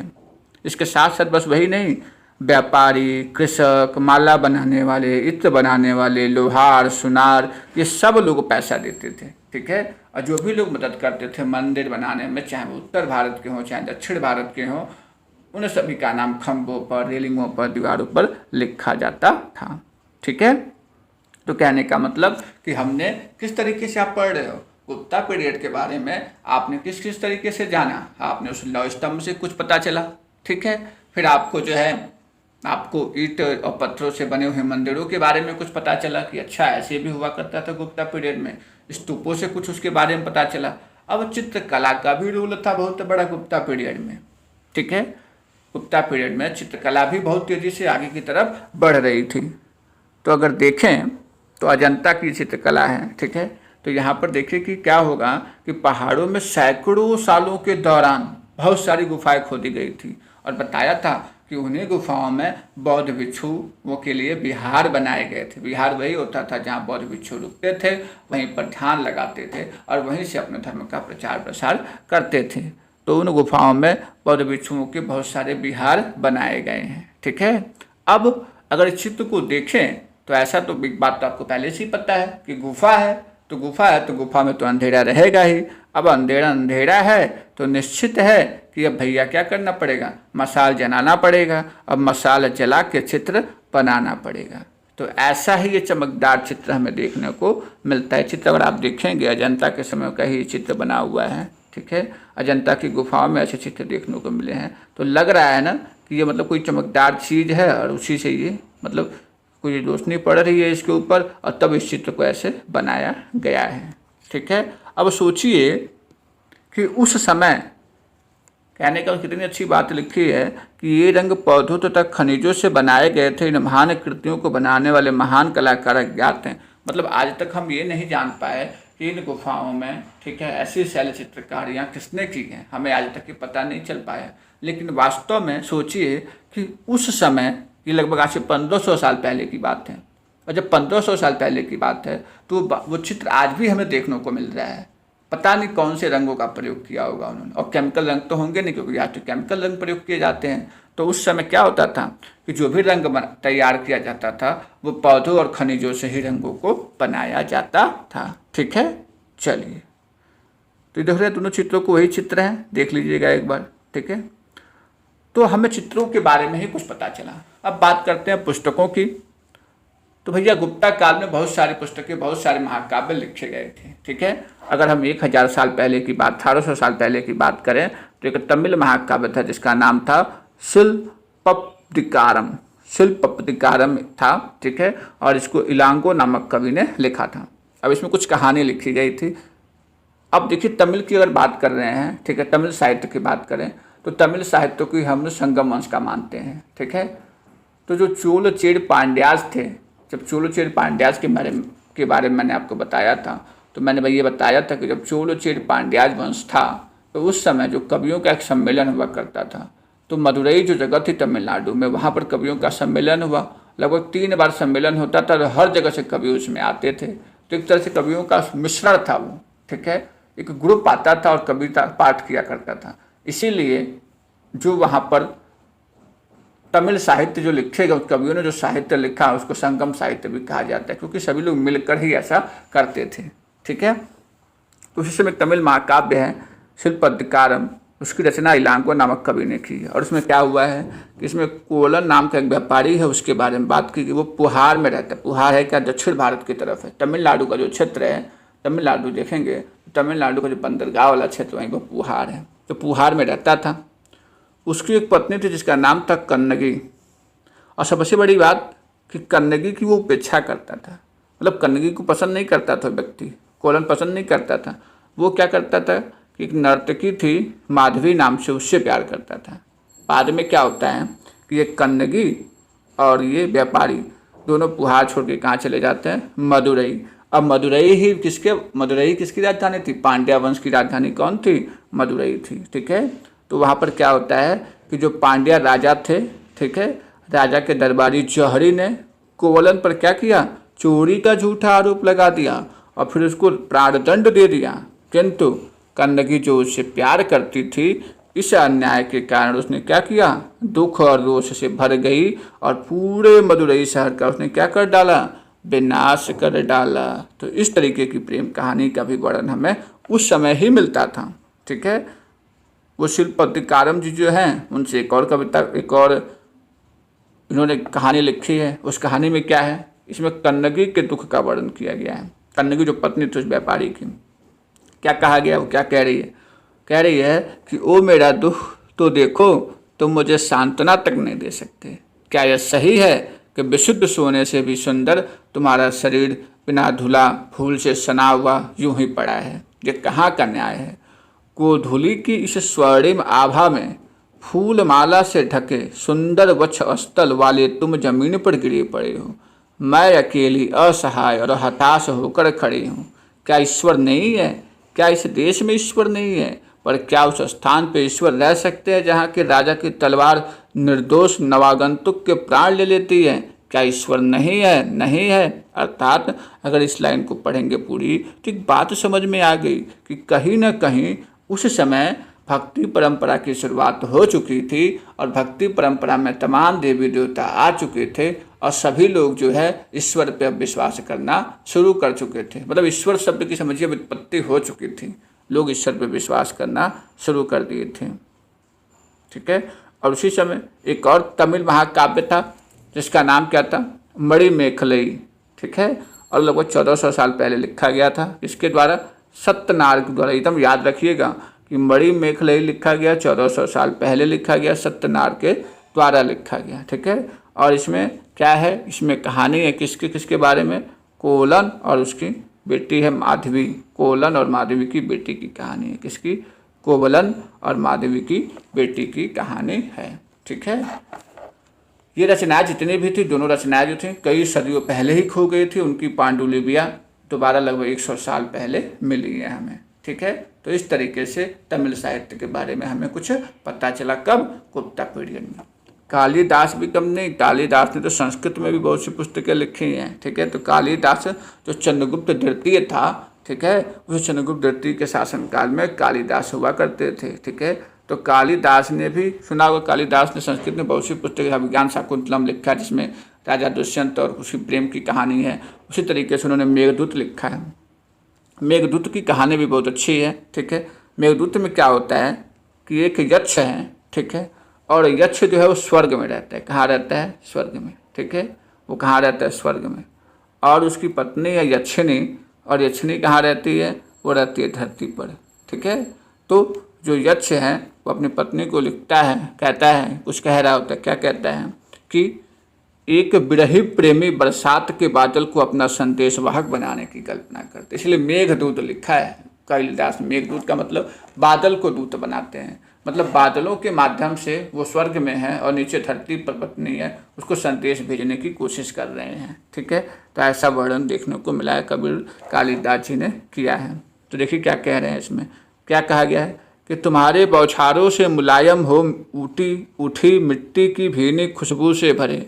इसके साथ साथ बस वही नहीं, व्यापारी, कृषक, माला बनाने वाले, इत्र बनाने वाले, लोहार, सुनार, ये सब लोग पैसा देते थे। ठीक है, और जो भी लोग मदद करते थे मंदिर बनाने में, चाहे वो उत्तर भारत के हों चाहे दक्षिण भारत के हों, उन सभी का नाम खंभों पर, रेलिंगों पर, दीवारों पर लिखा जाता था। ठीक है, तो कहने का मतलब कि हमने किस तरीके से, आप पढ़ रहे हो गुप्ता पीरियड के बारे में, आपने किस किस तरीके से जाना, आपने उस लौह स्तंभ से कुछ पता चला। ठीक है, फिर आपको जो है, आपको ईंट और पत्थरों से बने हुए मंदिरों के बारे में कुछ पता चला कि अच्छा ऐसे भी हुआ करता था गुप्ता पीरियड में। स्तूपों से कुछ उसके बारे में पता चला। अब चित्रकला का भी रोल था बहुत बड़ा गुप्ता पीरियड में। ठीक है, गुप्ता पीरियड में चित्रकला भी बहुत तेज़ी से आगे की तरफ बढ़ रही थी। तो अगर देखें तो अजंता की चित्रकला है। ठीक है, तो यहाँ पर देखिए कि क्या होगा कि पहाड़ों में सैकड़ों सालों के दौरान बहुत सारी गुफाएं खोदी गई थी और बताया था कि उन्हीं गुफाओं में बौद्ध भिक्षुओं के लिए विहार बनाए गए थे। विहार वही होता था जहाँ बौद्ध भिक्षु रुकते थे, वहीं पर ध्यान लगाते थे और वहीं से अपने धर्म का प्रचार प्रसार करते थे। तो उन गुफाओं में बौद्ध भिक्षुओं के बहुत सारे विहार बनाए गए हैं। ठीक है, अब अगर इस चित्र को देखें तो ऐसा तो एक बात तो आपको पहले से ही पता है कि गुफा है तो गुफा में तो अंधेरा रहेगा ही। अब अंधेरा है तो निश्चित है कि अब भैया क्या करना पड़ेगा, मशाल जलाना पड़ेगा। अब मशाल जला के चित्र बनाना पड़ेगा। तो ऐसा ही ये चमकदार चित्र हमें देखने को मिलता है। चित्र अगर आप देखेंगे अजंता के समय का ही चित्र बना हुआ है। ठीक है, अजंता की गुफाओं में ऐसे चित्र देखने को मिले हैं। तो लग रहा है ना कि ये मतलब कोई चमकदार चीज़ है और उसी से ये मतलब कोई रोशनी पड़ रही है इसके ऊपर और तब इस चित्र को ऐसे बनाया गया है। ठीक है, अब सोचिए कि उस समय, कहने का कितनी अच्छी बात लिखी है कि ये रंग पौधों तथा खनिजों से बनाए गए थे। इन महान कृतियों को बनाने वाले महान कलाकार अज्ञात हैं। मतलब आज तक हम ये नहीं जान पाए कि इन गुफाओं में, ठीक है, ऐसी शैल चित्रकारियाँ किसने की हैं, हमें आज तक ये पता नहीं चल पाया। लेकिन वास्तव में सोचिए कि उस समय, ये लगभग आज से 1500 साल पहले की बात है, और जब 1500 साल पहले की बात है तो वो चित्र आज भी हमें देखने को मिल रहा है। पता नहीं कौन से रंगों का प्रयोग किया होगा उन्होंने, और केमिकल रंग तो होंगे नहीं क्योंकि आज तो केमिकल रंग प्रयोग किए जाते हैं। तो उस समय क्या होता था कि जो भी रंग तैयार किया जाता था वो पौधों और खनिजों से ही रंगों को बनाया जाता था। ठीक है, चलिए, तो देख रहे हैं दोनों चित्रों को वही चित्र हैं, देख लीजिएगा एक बार। ठीक है, तो हमें चित्रों के बारे में ही कुछ पता चला। अब बात करते हैं पुस्तकों की। तो भैया गुप्ता काल में बहुत सारी पुस्तकें, बहुत सारे महाकाव्य लिखे गए थे। ठीक है, अगर हम 1000 साल पहले की बात, 1800 साल पहले की बात करें तो एक तमिल महाकाव्य था जिसका नाम था शिल्पपदिकारम था। ठीक है, और इसको इलांगो नामक कवि ने लिखा था। अब इसमें कुछ कहानी लिखी गई थी। अब देखिए तमिल की अगर बात कर रहे हैं, ठीक है, तमिल साहित्य की बात करें तो तमिल साहित्य को हम संगम वंश का मानते हैं। ठीक है, तो जो चोल चेर पांड्यास थे, जब चोल चेर पांड्यास के बारे में मैंने आपको बताया था, तो मैंने भाई ये बताया था कि जब चोल चेर पांड्यास वंश था तो उस समय जो कवियों का एक सम्मेलन हुआ करता था, तो मदुरई जो जगह थी तमिलनाडु में, वहाँ पर कवियों का सम्मेलन हुआ। लगभग 3 बार सम्मेलन होता था और हर जगह से कवि उसमें आते थे। तो एक तरह से कवियों का मिश्रण था वो। ठीक है, एक ग्रुप आता था और कविता पाठ किया करता था। इसीलिए जो वहाँ पर तमिल साहित्य जो लिखेगा, उस कवियों ने जो साहित्य लिखा उसको संगम साहित्य भी कहा जाता है, क्योंकि सभी लोग मिलकर ही ऐसा करते थे। ठीक है, तो उसी समय तमिल महाकाव्य है शिल्पपदिकारम, उसकी रचना इलांगो नामक कवि ने की है। और उसमें क्या हुआ है कि इसमें कोलन नाम का एक व्यापारी है, उसके बारे में बात की कि वो पुहार में रहता है। पुहार है क्या, दक्षिण भारत की तरफ है। तमिलनाडु का जो क्षेत्र है, तमिलनाडु देखेंगे, तमिलनाडु का जो बंदरगाह वाला क्षेत्र वहीं पर पुहार है, तो पुहार में रहता था। उसकी एक पत्नी थी जिसका नाम था कन्नगी। और सबसे बड़ी बात कि कन्नगी की वो उपेक्षा करता था, मतलब कन्नगी को पसंद नहीं करता था व्यक्ति, कोलन पसंद नहीं करता था। वो क्या करता था कि एक नर्तकी थी माधवी नाम से, उससे प्यार करता था। बाद में क्या होता है कि ये कन्नगी और ये व्यापारी दोनों पुहार छोड़ के कहाँ चले जाते हैं, मदुरई। अब मदुरई किसकी राजधानी थी, पांड्या वंश की राजधानी कौन थी, मदुरई थी। ठीक है, तो वहाँ पर क्या होता है कि जो पांड्या राजा थे, ठीक है, राजा के दरबारी जौहरी ने कोवलन पर क्या किया, चोरी का झूठा आरोप लगा दिया और फिर उसको प्राणदंड दे दिया। किंतु कन्नगी जो उससे प्यार करती थी, इस अन्याय के कारण उसने क्या किया, दुख और रोष से भर गई और पूरे मदुरई शहर का उसने क्या कर डाला, विनाश कर डाला। तो इस तरीके की प्रेम कहानी का भी वर्णन हमें उस समय ही मिलता था। ठीक है, वो शिल्पतिकारम जी जो हैं उनसे एक और कविता, एक और इन्होंने कहानी लिखी है। उस कहानी में क्या है, इसमें कन्नगी के दुख का वर्णन किया गया है। कन्नगी जो पत्नी थी उस व्यापारी की, क्या कहा गया, वो क्या कह रही है कि ओ मेरा दुख तो देखो, तुम मुझे सांत्वना तक नहीं दे सकते। क्या यह सही है कि विशुद्ध सोने से भी सुंदर तुम्हारा शरीर बिना धुला फूल से सना हुआ यूं ही पड़ा है। ये कहाँ का न्याय है। गोधूली की इस स्वर्णिम आभा में फूल माला से ढके सुंदर वक्ष स्थल वाले तुम जमीन पर गिरे पड़े हो। मैं अकेली असहाय और हताश होकर खड़ी हूँ। क्या ईश्वर नहीं है, क्या इस देश में ईश्वर नहीं है, पर क्या उस स्थान पर ईश्वर रह सकते हैं जहाँ के राजा की तलवार निर्दोष नवागंतुक के प्राण ले लेती है। क्या ईश्वर नहीं है, नहीं है। अर्थात अगर इस लाइन को पढ़ेंगे पूरी तो एक बात समझ में आ गई कि कहीं ना कहीं उस समय भक्ति परंपरा की शुरुआत हो चुकी थी और भक्ति परंपरा में तमाम देवी देवता आ चुके थे और सभी लोग जो है ईश्वर पर विश्वास करना शुरू कर चुके थे। मतलब ईश्वर शब्द की समझिए व्युत्पत्ति हो चुकी थी, लोग ईश्वर पर विश्वास करना शुरू कर दिए थे। ठीक है, और उसी समय एक और तमिल महाकाव्य था जिसका नाम क्या था, मणिमेखलई। ठीक है, और लगभग 1400 साल पहले लिखा गया था। इसके द्वारा सत्यनारायण के द्वारा, एकदम याद रखिएगा कि मणिमेखलई लिखा गया 1400 साल पहले लिखा गया, सत्यनारायण के द्वारा लिखा गया। ठीक है, और इसमें क्या है, इसमें कहानी है किसके किसके बारे में, कोलन और उसकी बेटी है माधवी। कोलन और माधवी की बेटी की कहानी है, किसकी, कोवलन और माधवी की बेटी की कहानी है। ठीक है, ये रचनाएं जितनी भी थी, दोनों रचनाएं जो थी कई सदियों पहले ही खो गई थी। उनकी पांडुलिपियां दोबारा लगभग 100 साल पहले मिली है हमें। ठीक है, तो इस तरीके से तमिल साहित्य के बारे में हमें कुछ पता चला। कब, गुप्ता पीरियड में। कालिदास भी कम नहीं, कालिदास ने तो संस्कृत में भी बहुत सी पुस्तकें लिखी हैं। ठीक है, तो कालिदास जो चंद्रगुप्त द्वितीय था, ठीक है, उस चंद्रगुप्त द्वितीय के शासनकाल में कालिदास हुआ करते थे। ठीक है, तो कालिदास ने भी सुना होगा, कालिदास ने संस्कृत में बहुत सी पुस्तकें, अभिज्ञान शाकुंतलम लिखा है जिसमें राजा दुष्यंत और उसकी प्रेम की कहानी है। उसी तरीके से उन्होंने मेघदूत लिखा है। मेघदूत की कहानी भी बहुत अच्छी है। ठीक है, मेघदूत में क्या होता है कि एक यक्ष है, ठीक है, और यक्ष जो है वो स्वर्ग में रहता है। कहाँ रहता है, स्वर्ग में। ठीक है, वो कहाँ रहता है, स्वर्ग में। और उसकी पत्नी है यक्षिणी, और यक्षिणी कहाँ रहती है, वो रहती है धरती पर। ठीक है, तो जो यक्ष है वो अपनी पत्नी को लिखता है, कहता है, कुछ कह रहा होता है, क्या कहता है कि एक विरही प्रेमी बरसात के बादल को अपना संदेशवाहक बनाने की कल्पना करते, इसलिए मेघदूत लिखा है कालिदास। मेघदूत का मतलब बादल को दूत बनाते हैं, मतलब बादलों के माध्यम से वो स्वर्ग में है और नीचे धरती पर पत्नी है, उसको संदेश भेजने की कोशिश कर रहे हैं। ठीक है, तो ऐसा वर्णन देखने को मिला है कबीर कालिदास जी ने किया है। तो देखिए क्या कह रहे हैं इसमें, क्या कहा गया है कि तुम्हारे बौछारों से मुलायम हो उठी मिट्टी की भीनी खुशबू से भरे,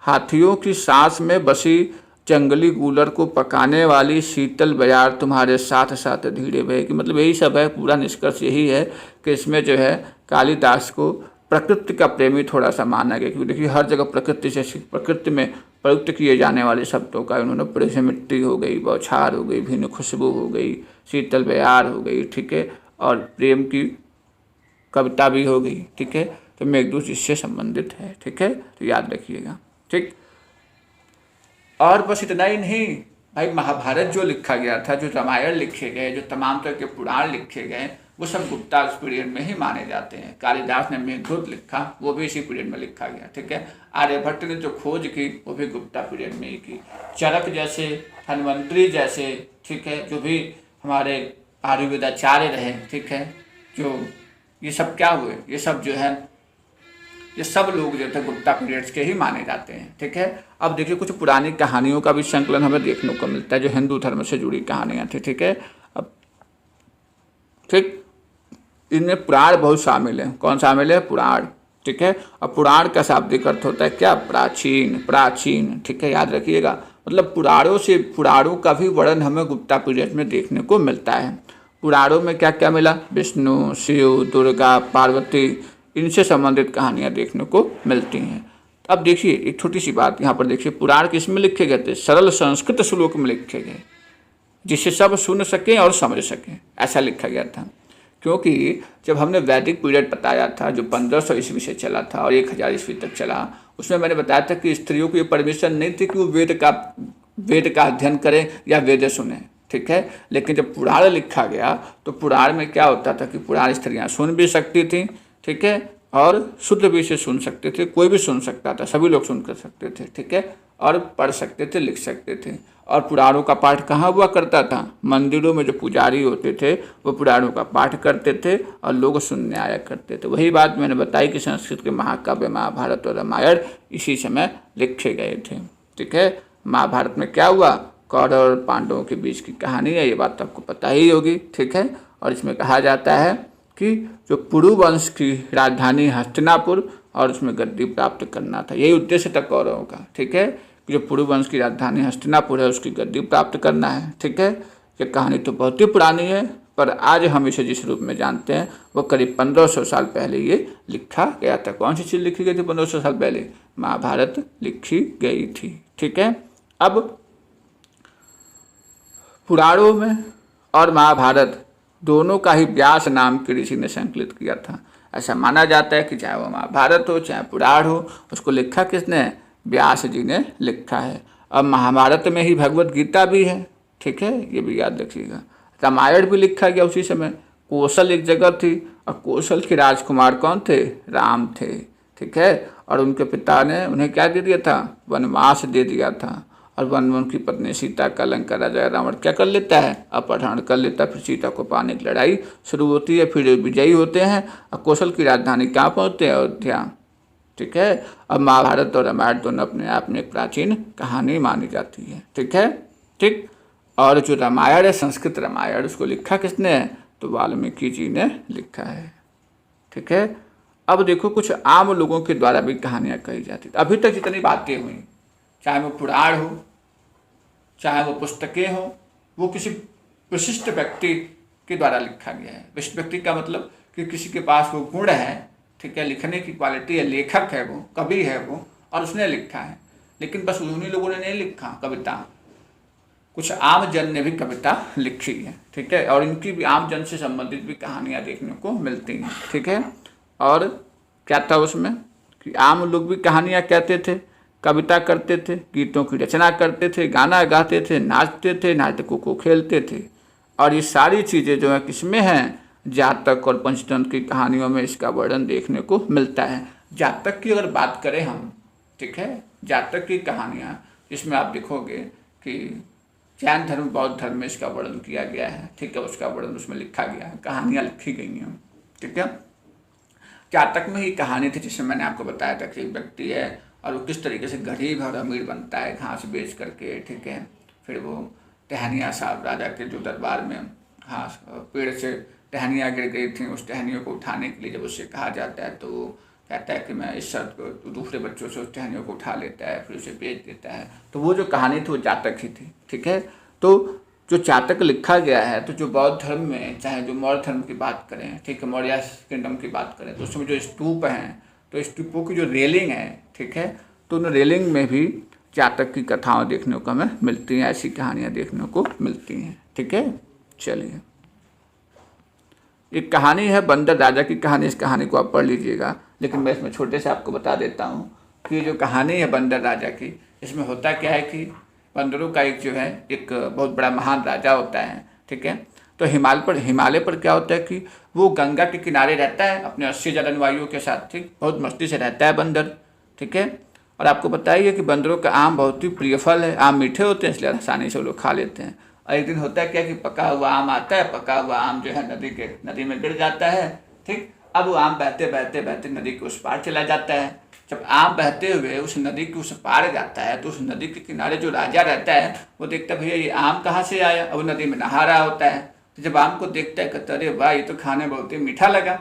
हाथियों की सांस में बसी जंगली गूलर को पकाने वाली शीतल बयार तुम्हारे साथ साथ धीरे बहेगी। मतलब यही सब है, पूरा निष्कर्ष यही है कि इसमें जो है कालिदास को प्रकृति का प्रेमी थोड़ा सा माना गया, क्योंकि देखिए हर जगह प्रकृति से, प्रकृति में प्रयुक्त किए जाने वाले शब्दों का उन्होंने प्रयोग से मिट्टी हो गई, बौछार हो गई, भीनी खुशबू हो गई, शीतल बयार हो गई। ठीक है, और प्रेम की कविता भी हो गई। ठीक है, तो मेघदूत इससे संबंधित है। ठीक है, तो याद रखिएगा। ठीक, और बस इतना ही नहीं भाई, महाभारत जो लिखा गया था, जो रामायण लिखे गए, जो तमाम तरह के पुराण लिखे गए, वो सब गुप्ता पीरियड में ही माने जाते हैं। कालिदास ने मेघदूत लिखा, वो भी इसी पीरियड में लिखा गया, ठीक है। आर्यभट्ट ने जो खोज की वो भी गुप्ता पीरियड में ही की। चरक जैसे, धन्वंतरी जैसे, ठीक है, जो भी हमारे आयुर्वेदाचार्य रहे, ठीक है, जो ये सब क्या हुए, ये सब जो है, ये सब लोग जो थे गुप्ता पीरियड्स के ही माने जाते हैं, ठीक है। अब देखिए कुछ पुरानी कहानियों का भी संकलन हमें देखने को मिलता है, जो हिंदू धर्म से जुड़ी कहानियाँ थी, ठीक है। अब ठीक, इनमें पुराण बहुत शामिल है। कौन शामिल है? पुराण, ठीक है। अब पुराण का शाब्दिक अर्थ होता है क्या? प्राचीन, प्राचीन, ठीक है, याद रखिएगा। मतलब पुराणों का भी वर्णन हमें गुप्ता पीरियड में देखने को मिलता है। पुराणों में क्या क्या मिला? विष्णु, शिव, दुर्गा, पार्वती, इनसे संबंधित कहानियाँ देखने को मिलती हैं। अब देखिए एक छोटी सी बात यहाँ पर देखिए, पुराण किस में लिखे गए थे? सरल संस्कृत श्लोक में लिखे गए, जिसे सब सुन सकें और समझ सकें, ऐसा लिखा गया था। क्योंकि जब हमने वैदिक पीरियड बताया था, जो 1500 ईस्वी से चला था और 1000 ईस्वी तक चला, उसमें मैंने बताया था कि स्त्रियों को ये परमिशन नहीं थी कि वो वेद का अध्ययन करें या वेद सुने, ठीक है। लेकिन जब पुराण लिखा गया तो पुराण में क्या होता था कि पुराण स्त्रियाँ सुन भी सकती थी, ठीक है, और शुद्ध भी से सुन सकते थे, कोई भी सुन सकता था, सभी लोग सुन कर सकते थे, ठीक है, और पढ़ सकते थे, लिख सकते थे। और पुराणों का पाठ कहाँ हुआ करता था? मंदिरों में जो पुजारी होते थे वो पुराणों का पाठ करते थे और लोग सुनने आया करते थे। वही बात मैंने बताई कि संस्कृत के महाकाव्य महाभारत और रामायण इसी समय लिखे गए थे, ठीक है। महाभारत में क्या हुआ? कौरव और पांडवों के बीच की कहानी है, ये बात तो आपको पता ही होगी, ठीक है। और इसमें कहा जाता है कि जो पुरु वंश की राजधानी हस्तिनापुर और उसमें गद्दी प्राप्त करना था, यही उद्देश्य था कौरवों का, ठीक है, कि जो पुरु वंश की राजधानी हस्तिनापुर है उसकी गद्दी प्राप्त करना है, ठीक है। ये कहानी तो बहुत ही पुरानी है, पर आज हम इसे जिस रूप में जानते हैं वो करीब 1500 साल पहले ये लिखा गया था। कौन सी चीज़ लिखी गई थी 1500 साल पहले? महाभारत लिखी गई थी, ठीक है। अब पुराणों में और महाभारत दोनों का ही व्यास नाम के ऋषि ने संकलित किया था। ऐसा माना जाता है कि चाहे वो महाभारत हो चाहे पुराण हो, उसको लिखा किसने? व्यास जी ने लिखा है। अब महाभारत में ही भगवत गीता भी है, ठीक है, ये भी याद रखिएगा। रामायण भी लिखा गया उसी समय। कौशल एक जगह थी और कौशल के राजकुमार कौन थे? राम थे, ठीक है। और उनके पिता ने उन्हें क्या दे दिया था? वनवास दे दिया था। और वन उनकी पत्नी सीता का लंका राजा रावण क्या कर लेता है? अपहरण कर लेता है। फिर सीता को पाने की लड़ाई शुरू होती है, फिर विजयी होते हैं और कौशल की राजधानी कहाँ पहुँचते हैं? अयोध्या, ठीक है। अब महाभारत और रामायण दोनों अपने आप में एक प्राचीन कहानी मानी जाती है, ठीक है, ठीक। और जो रामायण है, संस्कृत रामायण, उसको लिखा किसने है? तो वाल्मीकि जी ने लिखा है, ठीक है। अब देखो कुछ आम लोगों के द्वारा भी कहानियाँ कही जाती थी। अभी तक जितनी बातें हुई, चाहे वो पुराण हो चाहे वो पुस्तकें हो, वो किसी विशिष्ट व्यक्ति के द्वारा लिखा गया है। विशिष्ट व्यक्ति का मतलब कि किसी के पास वो गुण है, ठीक है, लिखने की क्वालिटी है, लेखक है वो, कवि है वो, और उसने लिखा है। लेकिन बस उन्हीं लोगों ने नहीं लिखा कविता, कुछ आम जन ने भी कविता लिखी है, ठीक है। और इनकी भी आम जन से संबंधित भी कहानियाँ देखने को मिलती हैं, ठीक है। और क्या था उसमें कि आम लोग भी कहानियाँ कहते थे, कविता करते थे, गीतों की रचना करते थे, गाना गाते थे, नाचते थे, नाटकों को खेलते थे। और ये सारी चीज़ें जो है किसमें हैं? जातक और पंचतंत्र की कहानियों में इसका वर्णन देखने को मिलता है। जातक की अगर बात करें हम, ठीक है, जातक की कहानियाँ, इसमें आप देखोगे कि जैन धर्म बौद्ध धर्म में इसका वर्णन किया गया है, ठीक है, उसका वर्णन उसमें लिखा गया है, कहानियाँ लिखी गई हैं, ठीक है। जातक में ही कहानी थी जिसमें मैंने आपको बताया था कि एक व्यक्ति है और वो किस तरीके से गरीब और अमीर बनता है घास बेच करके, ठीक है। फिर वो टहनियाँ साहब राजा के जो दरबार में घास पेड़ से टहनियाँ गिर गई थी, उस टहनियों को उठाने के लिए जब उससे कहा जाता है तो वो कहता है कि मैं इस शर्त को, तो दूसरे बच्चों से उस टहनियों को उठा लेता है, फिर उसे बेच देता है। तो वो जो कहानी थी वो जातक ही थी, ठीक है। तो जो जातक लिखा गया है, तो जो बौद्ध धर्म में, चाहे जो मौर्य धर्म की बात करें, ठीक है, मौर्य किंगडम की बात करें, तो उसमें जो स्तूप हैं, तो स्तूपों की जो रेलिंग है, ठीक है, तो उन रेलिंग में भी जातक की कथाएं देखने को हमें मिलती हैं, ऐसी कहानियाँ देखने को मिलती हैं, ठीक है। चलिए, एक कहानी है बंदर राजा की कहानी, इस कहानी को आप पढ़ लीजिएगा, लेकिन मैं इसमें छोटे से आपको बता देता हूँ कि जो कहानी है बंदर राजा की, इसमें होता क्या है कि बंदरों का एक जो है एक बहुत बड़ा महान राजा होता है, ठीक है। तो हिमालय पर क्या होता है कि वो गंगा के किनारे रहता है अपने 80 जलवायुओं के साथ, ठीक, बहुत मस्ती से रहता है बंदर, ठीक है। और आपको पता ही है कि बंदरों का आम बहुत ही प्रिय फल है, आम मीठे होते हैं इसलिए आसानी से वो लोग खा लेते हैं। और एक दिन होता है क्या कि पका हुआ आम आता है, पका हुआ आम जो है नदी में गिर जाता है, ठीक। अब वो आम बहते बहते बहते नदी के उस पार चला जाता है। जब आम बहते हुए उस नदी के उस पार जाता है तो उस नदी के किनारे जो राजा रहता है वो देखता है भैया ये आम कहाँ से आया, अब वो नदी में नहा रहा होता है। तो जब आम को देखता है कहता अरे वाह ये तो खाने बहुत ही मीठा लगा।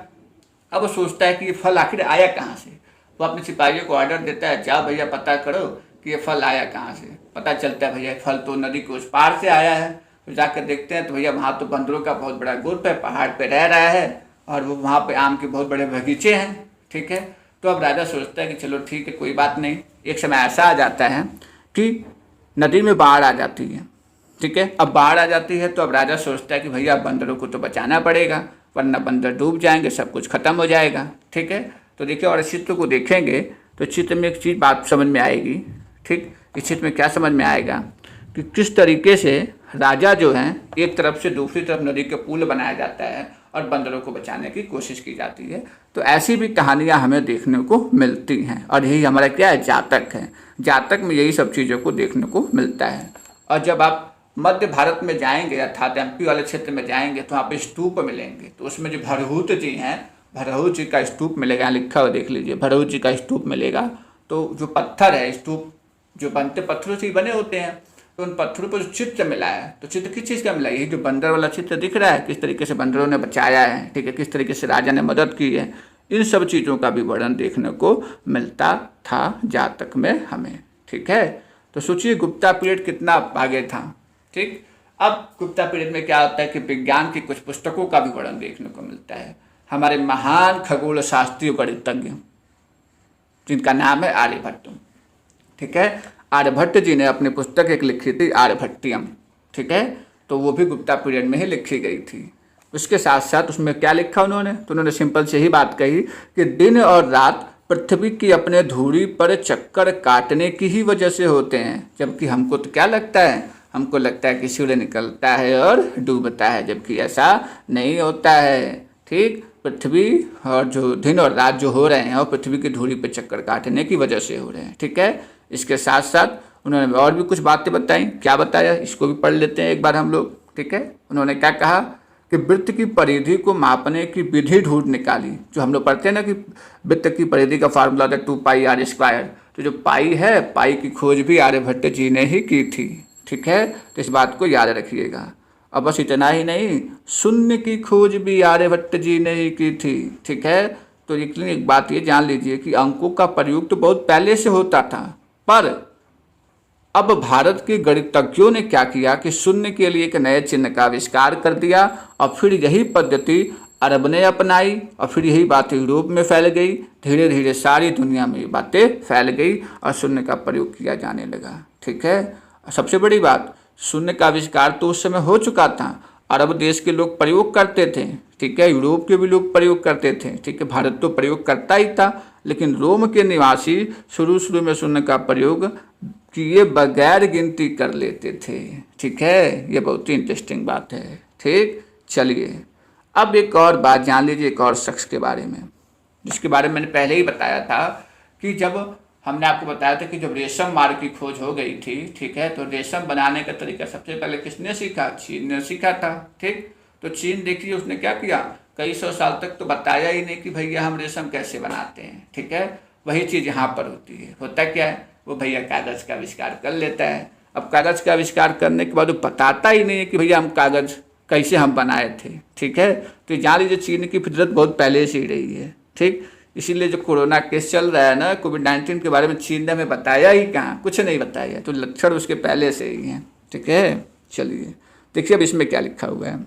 अब वो सोचता है कि ये फल आखिर आया कहाँ से। वो अपने सिपाहियों को ऑर्डर देता है जाओ भैया पता करो कि ये फल आया कहाँ से। पता चलता है भैया फल तो नदी के उस पार से आया है। तो जाकर देखते हैं तो भैया वहाँ तो बंदरों का बहुत बड़ा ग्रुप है, पहाड़ पे रह रहा है और वो वहाँ पे आम के बहुत बड़े बगीचे हैं, ठीक है। तो अब राजा सोचता है कि चलो ठीक है कोई बात नहीं। एक समय ऐसा आ जाता है कि नदी में बाढ़ आ जाती है, ठीक है। अब बाढ़ आ जाती है तो अब राजा सोचता है कि भैया बंदरों को तो बचाना पड़ेगा वरना बंदर डूब जाएंगे, सब कुछ खत्म हो जाएगा, ठीक है। तो देखिए और इस चित्र को देखेंगे तो चित्र में एक चीज़ बात समझ में आएगी, ठीक। इस चित्र में क्या समझ में आएगा कि किस तरीके से राजा जो हैं एक तरफ से दूसरी तरफ नदी के पुल बनाया जाता है और बंदरों को बचाने की कोशिश की जाती है। तो ऐसी भी कहानियाँ हमें देखने को मिलती हैं और यही हमारा क्या है जातक है। जातक में यही सब चीज़ों को देखने को मिलता है। और जब आप मध्य भारत में जाएंगे अर्थात एमपी वाले क्षेत्र में जाएंगे तो वहाँ पे स्तूप मिलेंगे। तो उसमें जो भरहूत जी हैं, भरहूत जी का स्तूप मिलेगा, लिखा हुआ देख लीजिए, भरहूत जी का स्तूप मिलेगा। तो जो पत्थर है, स्तूप जो बनते पत्थरों से ही बने होते हैं, तो उन पत्थरों पर जो चित्र मिला है, तो चित्र किस चीज़ का मिला है, ये जो बंदर वाला चित्र दिख रहा है, किस तरीके से बंदरों ने बचाया है, ठीक है, किस तरीके से राजा ने मदद की है, इन सब चीज़ों का भी वर्णन देखने को मिलता था जातक में हमें, ठीक है। तो सोचिए गुप्ता पीरियड कितना आगे था, ठीक। अब गुप्ता पीरियड में क्या होता है कि विज्ञान की कुछ पुस्तकों का भी वर्णन देखने को मिलता है। हमारे महान खगोल शास्त्री गणितज्ञ जिनका नाम है आर्यभट्ट, ठीक है। आर्यभट्ट जी ने अपनी पुस्तक एक लिखी थी आर्यभट्टियम, ठीक है। तो वो भी गुप्ता पीरियड में ही लिखी गई थी। उसके साथ साथ उसमें क्या लिखा उन्होंने, तो उन्होंने सिंपल से ही बात कही कि दिन और रात पृथ्वी की अपने धुरी पर चक्कर काटने की ही वजह से होते हैं। जबकि हमको तो क्या लगता है, हमको लगता है कि सूर्य निकलता है और डूबता है, जबकि ऐसा नहीं होता है, ठीक। पृथ्वी और जो दिन और रात जो हो रहे हैं और पृथ्वी की धुरी पर चक्कर काटने की वजह से हो रहे हैं, ठीक है। इसके साथ साथ उन्होंने और भी कुछ बातें बताई। क्या बताया इसको भी पढ़ लेते हैं एक बार हम लोग, ठीक है। उन्होंने क्या कहा कि वृत्त की परिधि को मापने की विधि ढूंढ निकाली। जो हम लोग पढ़ते हैं ना कि वृत्त की परिधि का फार्मूला था 2πr²। तो जो पाई है, पाई की खोज भी आर्यभट्ट जी ने ही की थी, ठीक है। तो इस बात को याद रखिएगा। अब बस इतना ही नहीं, शून्य की खोज भी आर्यभट्ट जी ने ही की थी, ठीक है। तो एक बात ये जान लीजिए कि अंकों का प्रयोग तो बहुत पहले से होता था, पर अब भारत के गणितज्ञों ने क्या किया कि शून्य के लिए एक नए चिन्ह का आविष्कार कर दिया और फिर यही पद्धति अरब ने अपनाई और फिर यही बात यूरोप में फैल गई। धीरे धीरे सारी दुनिया में ये बातें फैल गई और शून्य का प्रयोग किया जाने लगा, ठीक है। सबसे बड़ी बात, शून्य का आविष्कार तो उस समय हो चुका था, अरब देश के लोग प्रयोग करते थे, ठीक है, यूरोप के भी लोग प्रयोग करते थे, ठीक है, भारत तो प्रयोग करता ही था। लेकिन रोम के निवासी शुरू में शून्य का प्रयोग किए बगैर गिनती कर लेते थे, ठीक है। ये बहुत ही इंटरेस्टिंग बात है, ठीक। चलिए अब एक और बात जान लीजिए, एक और शख्स के बारे में, जिसके बारे में मैंने पहले ही बताया था कि जब हमने आपको बताया था कि जब रेशम मार्ग की खोज हो गई थी, ठीक है, तो रेशम बनाने का तरीका सबसे पहले किसने सीखा, चीन ने सीखा था, ठीक। तो चीन देखिए उसने क्या किया, कई सौ साल तक तो बताया ही नहीं कि भैया हम रेशम कैसे बनाते हैं, ठीक है। वही चीज़ यहाँ पर होती है। होता क्या है, वो भैया कागज़ का आविष्कार कर लेता है। अब कागज़ का आविष्कार करने के बाद वो बताता ही नहीं है कि भैया हम कागज़ कैसे हम बनाए थे, ठीक है। तो जान लीजिए चीन की फितरत बहुत पहले से ही रही है, ठीक। इसीलिए जो कोरोना केस चल रहा है ना, कोविड-19 के बारे में चीन ने हमें बताया ही कहाँ, कुछ नहीं बताया, तो लक्षण उसके पहले से ही हैं, ठीक है। चलिए देखिए अब इसमें क्या लिखा हुआ है।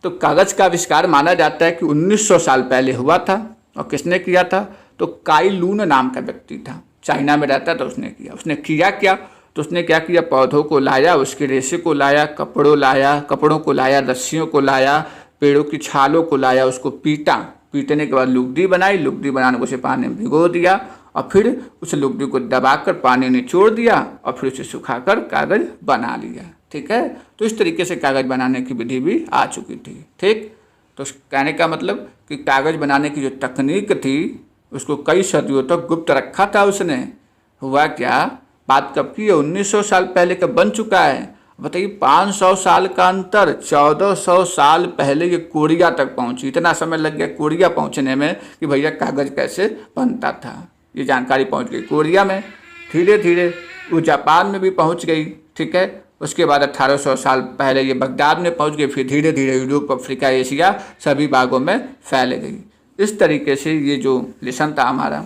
तो कागज़ का आविष्कार माना जाता है कि 1900 साल पहले हुआ था। और किसने किया था, तो काई लून नाम का व्यक्ति था, चाइना में रहता था, उसने किया क्या, तो उसने क्या किया, पौधों को लाया, उसके रेशे को लाया, कपड़ों को लाया, रस्सियों को लाया, पेड़ों की छालों को लाया, उसको पीटने के बाद लुगदी बनाने को उसे पानी में भिगो दिया और फिर उस लुगदी को दबाकर पानी निचोड़ दिया और फिर उसे सुखाकर कागज़ बना लिया। ठीक है। तो इस तरीके से कागज़ बनाने की विधि भी आ चुकी थी, ठीक। तो कहने का मतलब कि कागज़ बनाने की जो तकनीक थी उसको कई सदियों तक गुप्त रखा था उसने। हुआ क्या, बात कब की है, 1900 साल पहले का बन चुका है। बताइए 500 साल का अंतर, 1400 साल पहले ये कोरिया तक पहुंची। इतना समय लग गया कोरिया पहुंचने में कि भैया कागज़ कैसे बनता था, ये जानकारी पहुंच गई कोरिया में। धीरे धीरे वो जापान में भी पहुंच गई, ठीक है। उसके बाद 1800 साल पहले ये बगदाद में पहुंच गई, फिर धीरे धीरे यूरोप, अफ्रीका, एशिया सभी भागों में फैल गई। इस तरीके से ये जो लेसन था हमारा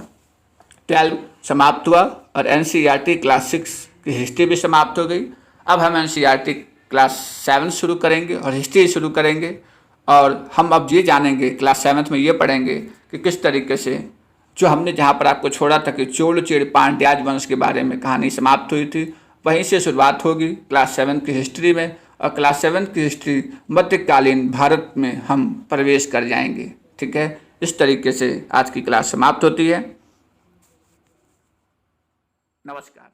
12 समाप्त हुआ और एनसीईआरटी क्लास 6 की हिस्ट्री भी समाप्त हो गई। अब हम एनसीईआरटी क्लास 7 शुरू करेंगे और हिस्ट्री शुरू करेंगे। और हम अब ये जानेंगे, क्लास 7 में ये पढ़ेंगे कि किस तरीके से जो हमने जहाँ पर आपको छोड़ा था कि चोल चेर पांड्याज वंश के बारे में कहानी समाप्त हुई थी, वहीं से शुरुआत होगी क्लास 7 की हिस्ट्री में। और क्लास 7 की हिस्ट्री मध्यकालीन भारत में हम प्रवेश कर जाएंगे, ठीक है। इस तरीके से आज की क्लास समाप्त होती है। नमस्कार।